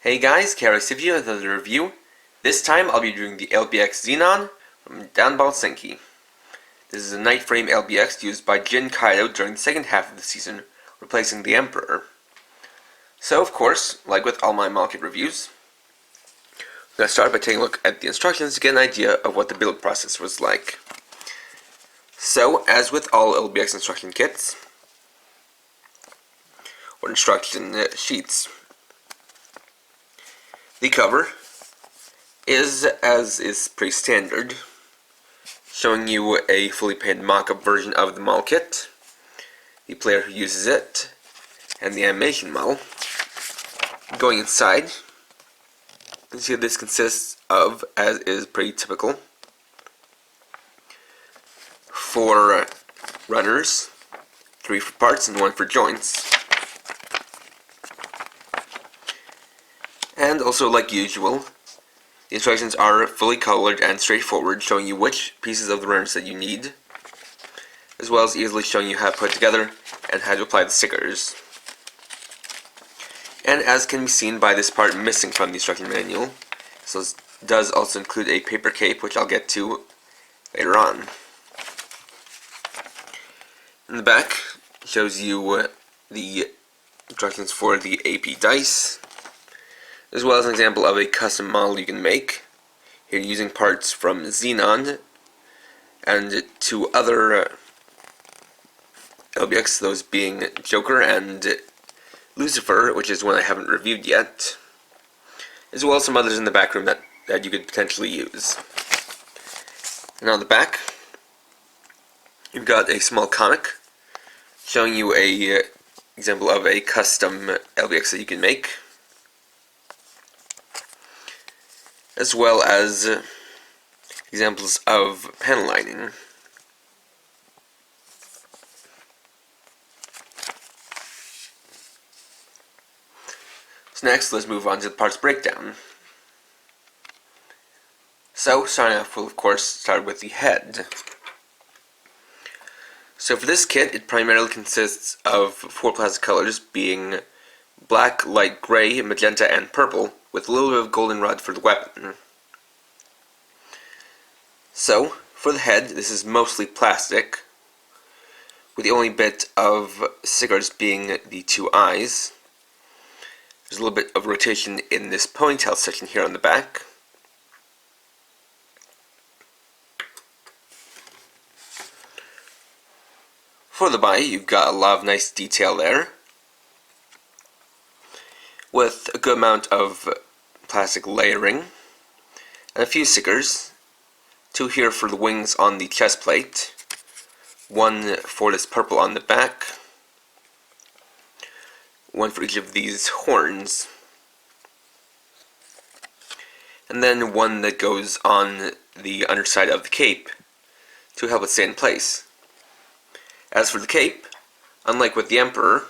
Hey guys, Kara with another review. This time I'll be doing the LBX Zenon from Danball Senki. This is a night frame LBX used by Jin Kaido during the second half of the season, replacing the Emperor. So of course, like with all my model kit reviews, I'm going to start by taking a look at the instructions to get an idea of what the build process was like. So, as with all LBX instruction kits, or instruction sheets, the cover is, as is pretty standard, showing you a fully painted mock-up version of the model kit, the player who uses it, and the animation model. Going inside, you can see what this consists of, as is pretty typical. 4 runners, 3 for parts and 1 for joints. And also, like usual, the instructions are fully colored and straightforward, showing you which pieces of the runners that you need, as well as easily showing you how to put it together and how to apply the stickers. And as can be seen by this part missing from the instruction manual, so this does also include a paper cape, which I'll get to later on. In the back, shows you the instructions for the AP dice, as well as an example of a custom model you can make. Here using parts from Zenon and 2 other LBX, those being Joker and Lucifer, which is one I haven't reviewed yet, as well as some others in the back room that you could potentially use. And on the back, you've got a small comic showing you a example of a custom LBX that you can make, as well as examples of panel lining. So next, let's move on to the parts breakdown. So, starting off, we'll of course start with the head. So for this kit, it primarily consists of 4 plastic colors, being black, light gray, magenta, and purple, with a little bit of goldenrod for the weapon. So, for the head, this is mostly plastic, with the only bit of stickers being the 2 eyes. There's a little bit of rotation in this ponytail section here on the back. For the body, you've got a lot of nice detail there, with a good amount of plastic layering, and a few stickers. 2 here for the wings on the chest plate, 1 for this purple on the back, 1 for each of these horns, and then 1 that goes on the underside of the cape to help it stay in place. As for the cape, unlike with the Emperor,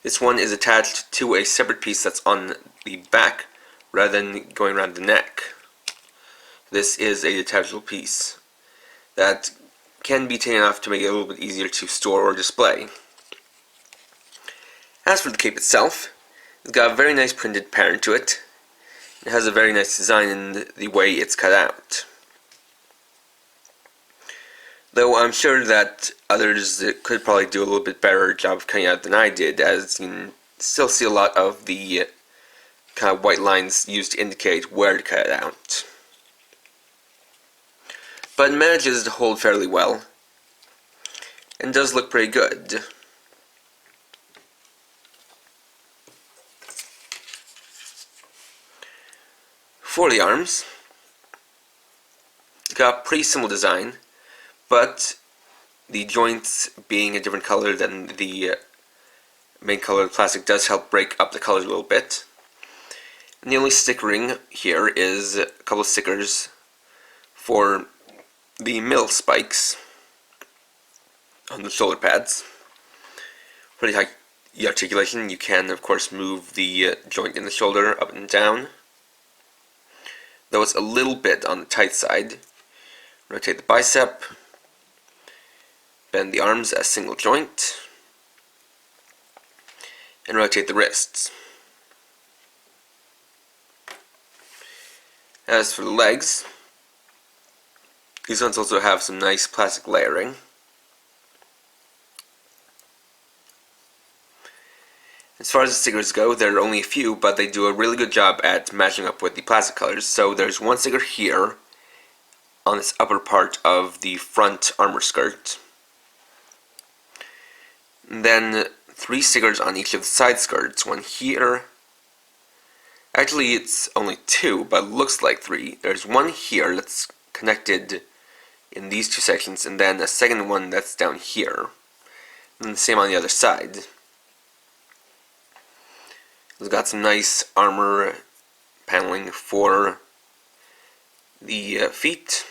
this one is attached to a separate piece that's on the back rather than going around the neck. This is a detachable piece that can be taken off to make it a little bit easier to store or display. As for the cape itself, it's got a very nice printed pattern to it. It has a very nice design in the way it's cut out. Though I'm sure that others could probably do a little bit better job of cutting out than I did, as you can still see a lot of the kind of white lines used to indicate where to cut it out. But it manages to hold fairly well, and does look pretty good. For the arms, got a pretty simple design, but the joints being a different color than the main color of the plastic does help break up the colors a little bit. And the only stickering here is a couple of stickers for the middle spikes on the shoulder pads. For the articulation, you can of course move the joint in the shoulder up and down, though it's a little bit on the tight side. Rotate the bicep, bend the arms as single joint, and rotate the wrists. As for the legs, these ones also have some nice plastic layering. As far as the stickers go, there are only a few, but they do a really good job at matching up with the plastic colors. So there's one sticker here on this upper part of the front armor skirt. And then 3 stickers on each of the side skirts. One here. Actually, it's only 2, but it looks like 3. There's one here that's connected in these 2 sections, and then a second one that's down here. And the same on the other side. It's got some nice armor paneling for the feet.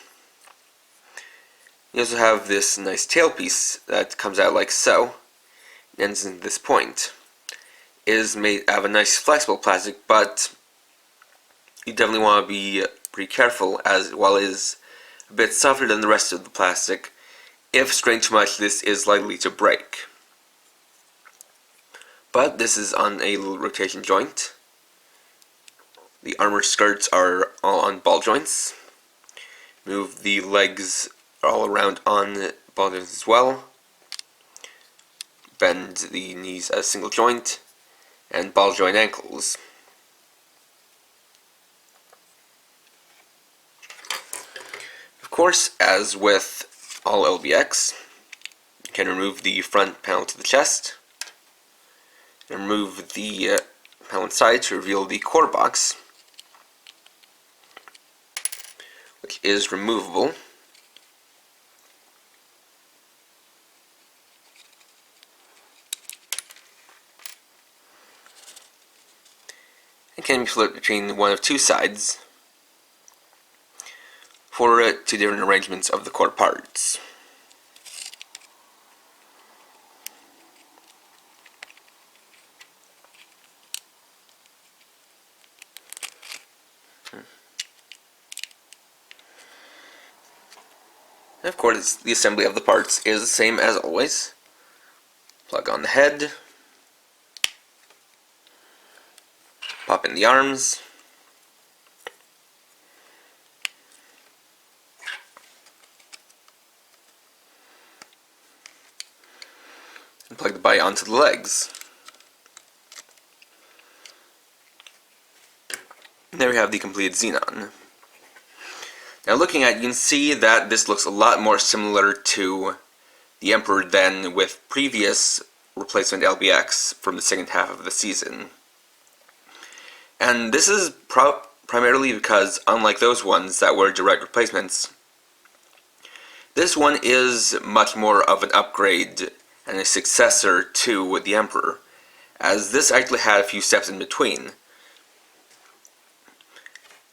You also have this nice tailpiece that comes out like so, and ends in this point. It is made out of a nice flexible plastic, but you definitely want to be pretty careful, as while it is a bit softer than the rest of the plastic, if strained too much, this is likely to break. But this is on a little rotation joint. The armor skirts are all on ball joints. Move the legs all around on ball joints as well. Bend the knees as a single joint, and ball joint ankles. Of course, as with all LBX, you can remove the front panel to the chest, and remove the panel inside to reveal the core box, which is removable. It can be flipped between one of 2 sides for 2 different arrangements of the core parts. And of course, the assembly of the parts is the same as always. Plug on the head, pop in the arms, and plug the body onto the legs. And there we have the completed Zenon. Now looking at it, you can see that this looks a lot more similar to the Emperor than with previous replacement LBX from the second half of the season. And this is primarily because, unlike those ones that were direct replacements, this one is much more of an upgrade and a successor to the Emperor, as this actually had a few steps in between.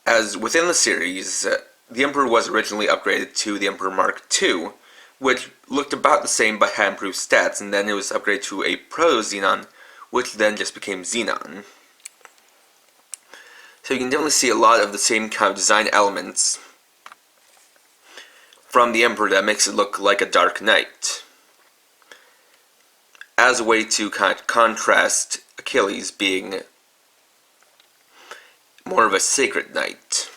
As within the series, the Emperor was originally upgraded to the Emperor Mark II, which looked about the same but had improved stats, and then it was upgraded to a Proto-Zenon, which then just became Zenon. So you can definitely see a lot of the same kind of design elements from the Emperor that makes it look like a Dark Knight, as a way to kind of contrast Achilles being more of a sacred knight.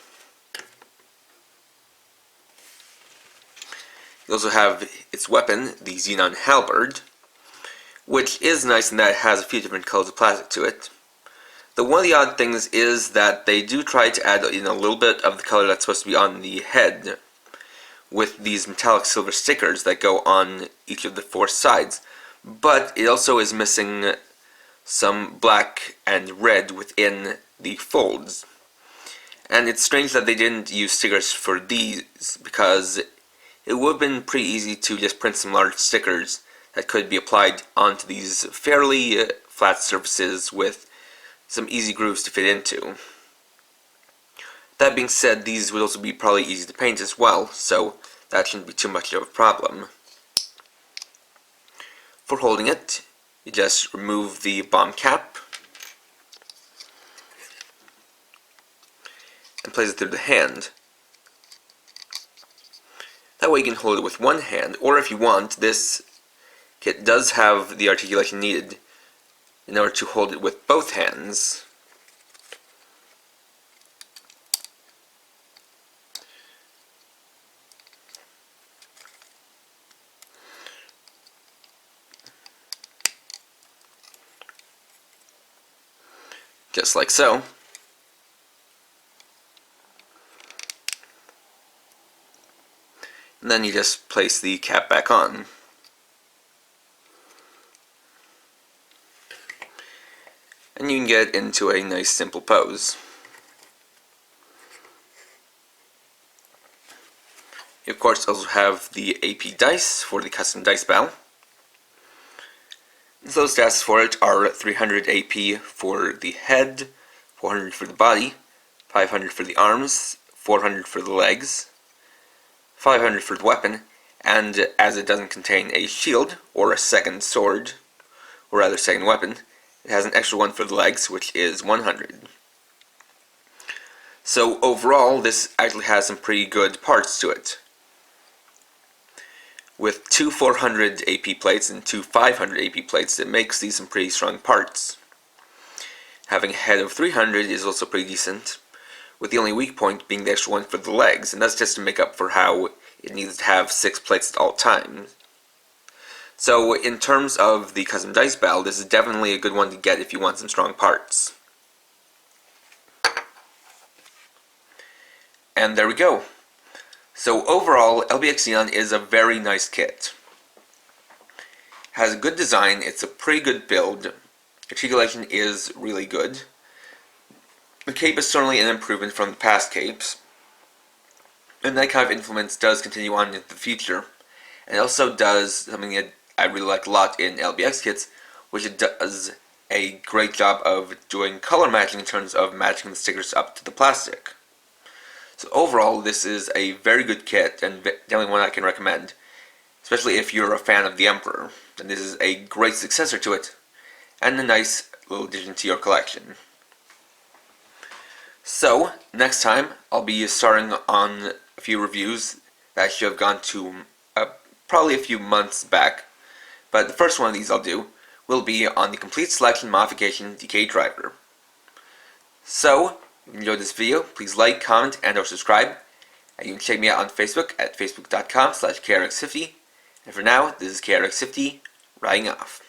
You also have its weapon, the Zenon Halberd, which is nice in that it has a few different colors of plastic to it. Though one of the odd things is that they do try to add in a little bit of the color that's supposed to be on the head, with these metallic silver stickers that go on each of the 4 sides, but it also is missing some black and red within the folds. And it's strange that they didn't use stickers for these, because it would have been pretty easy to just print some large stickers that could be applied onto these fairly flat surfaces with some easy grooves to fit into. That being said, these would also be probably easy to paint as well, so that shouldn't be too much of a problem. For holding it, you just remove the bomb cap and place it through the hand. That way you can hold it with one hand, or if you want, this kit does have the articulation needed in order to hold it with both hands. just like so. And then you just place the cap back on. And you can get into a nice simple pose. You of course also have the AP dice for the custom dice bell. So those stats for it are 300 AP for the head, 400 for the body, 500 for the arms, 400 for the legs, 500 for the weapon, and as it doesn't contain a shield or a second sword, or rather second weapon, it has an extra one for the legs, which is 100. So overall, this actually has some pretty good parts to it. With two 400 AP plates and two 500 AP plates, it makes these some pretty strong parts. Having a head of 300 is also pretty decent, with the only weak point being the extra one for the legs, and that's just to make up for how it needs to have 6 plates at all times. So in terms of the custom dice bell, this is definitely a good one to get if you want some strong parts. And there we go. So overall, LBX Zenon is a very nice kit. Has a good design, it's a pretty good build, articulation is really good. The cape is certainly an improvement from the past capes, and that kind of influence does continue on into the future. And it also does something that I really like a lot in LBX kits, which it does a great job of doing color matching in terms of matching the stickers up to the plastic. So overall, this is a very good kit, and definitely one I can recommend, especially if you're a fan of the Emperor. And this is a great successor to it, and a nice little addition to your collection. So, next time, I'll be starting on a few reviews that should have gone to probably a few months back, but the first one of these I'll do will be on the Complete Selection Modification DK Driver. So, if you enjoyed this video, please like, comment, and or subscribe. And you can check me out on Facebook at facebook.com/krx50. And for now, this is KRX50, writing off.